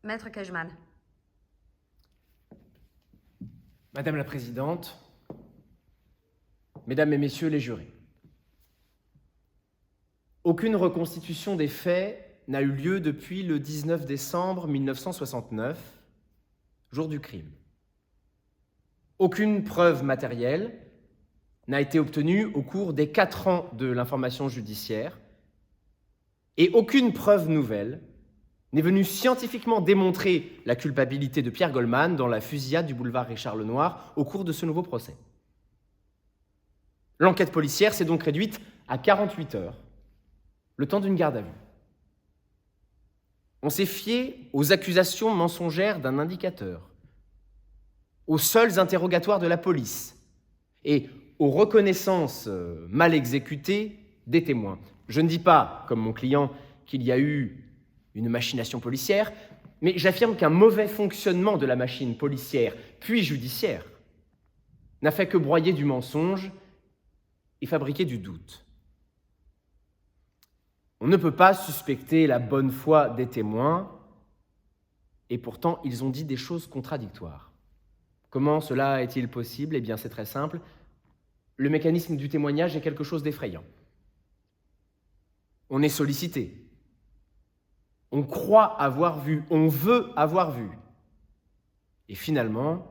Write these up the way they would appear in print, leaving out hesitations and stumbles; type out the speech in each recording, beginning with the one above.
Maître Kejman. Madame la Présidente, Mesdames et Messieurs les jurés, aucune reconstitution des faits n'a eu lieu depuis le 19 décembre 1969, jour du crime. Aucune preuve matérielle n'a été obtenue au cours des 4 ans de l'information judiciaire et aucune preuve nouvelle n'est venue scientifiquement démontrer la culpabilité de Pierre Goldman dans la fusillade du boulevard Richard-Lenoir au cours de ce nouveau procès. L'enquête policière s'est donc réduite à 48 heures, le temps d'une garde à vue. On s'est fié aux accusations mensongères d'un indicateur, aux seuls interrogatoires de la police et aux reconnaissances mal exécutées des témoins. Je ne dis pas, comme mon client, qu'il y a eu une machination policière, mais j'affirme qu'un mauvais fonctionnement de la machine policière, puis judiciaire, n'a fait que broyer du mensonge et fabriquer du doute. On ne peut pas suspecter la bonne foi des témoins, et pourtant ils ont dit des choses contradictoires. Comment cela est-il possible? Eh bien, c'est très simple. Le mécanisme du témoignage est quelque chose d'effrayant. On est sollicité. On croit avoir vu, on veut avoir vu. Et finalement,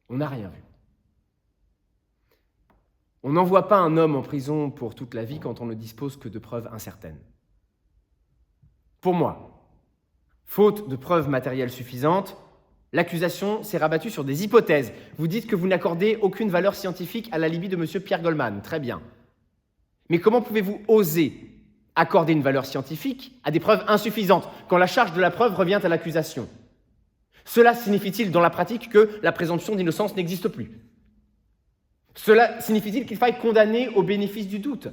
on n'a rien vu. On n'envoie pas un homme en prison pour toute la vie quand on ne dispose que de preuves incertaines. Pour moi, faute de preuves matérielles suffisantes, l'accusation s'est rabattue sur des hypothèses. Vous dites que vous n'accordez aucune valeur scientifique à l'alibi de M. Pierre Goldman. Très bien. Mais comment pouvez-vous oser accorder une valeur scientifique à des preuves insuffisantes quand la charge de la preuve revient à l'accusation? Cela signifie-t-il dans la pratique que la présomption d'innocence n'existe plus? Cela signifie-t-il qu'il faille condamner au bénéfice du doute?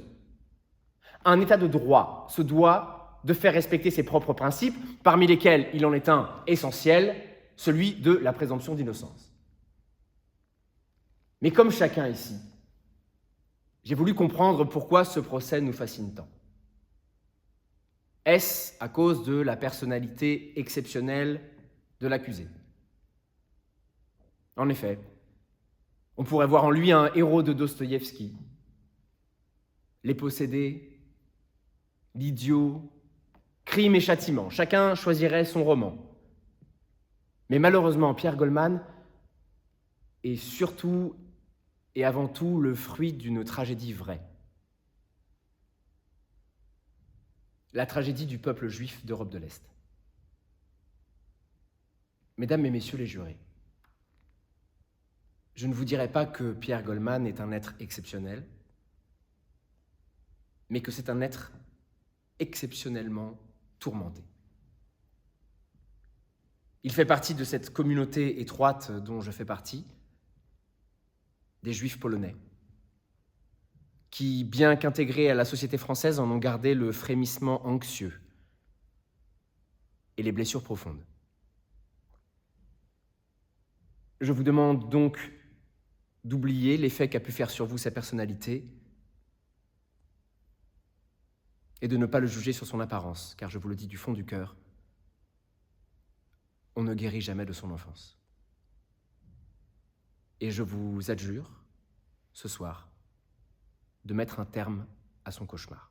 Un État de droit se doit de faire respecter ses propres principes, parmi lesquels il en est un essentiel, celui de la présomption d'innocence. Mais comme chacun ici, j'ai voulu comprendre pourquoi ce procès nous fascine tant. Est-ce à cause de la personnalité exceptionnelle de l'accusé? En effet, on pourrait voir en lui un héros de Dostoïevski. Les possédés, l'idiot, crime et châtiment, chacun choisirait son roman. Mais malheureusement, Pierre Goldman est surtout et avant tout le fruit d'une tragédie vraie. La tragédie du peuple juif d'Europe de l'Est. Mesdames et messieurs les jurés, je ne vous dirai pas que Pierre Goldman est un être exceptionnel, mais que c'est un être exceptionnellement tourmenté. Il fait partie de cette communauté étroite dont je fais partie, des Juifs polonais, qui, bien qu'intégrés à la société française, en ont gardé le frémissement anxieux et les blessures profondes. Je vous demande donc d'oublier l'effet qu'a pu faire sur vous sa personnalité et de ne pas le juger sur son apparence, car je vous le dis du fond du cœur, on ne guérit jamais de son enfance. Et je vous adjure, ce soir, de mettre un terme à son cauchemar.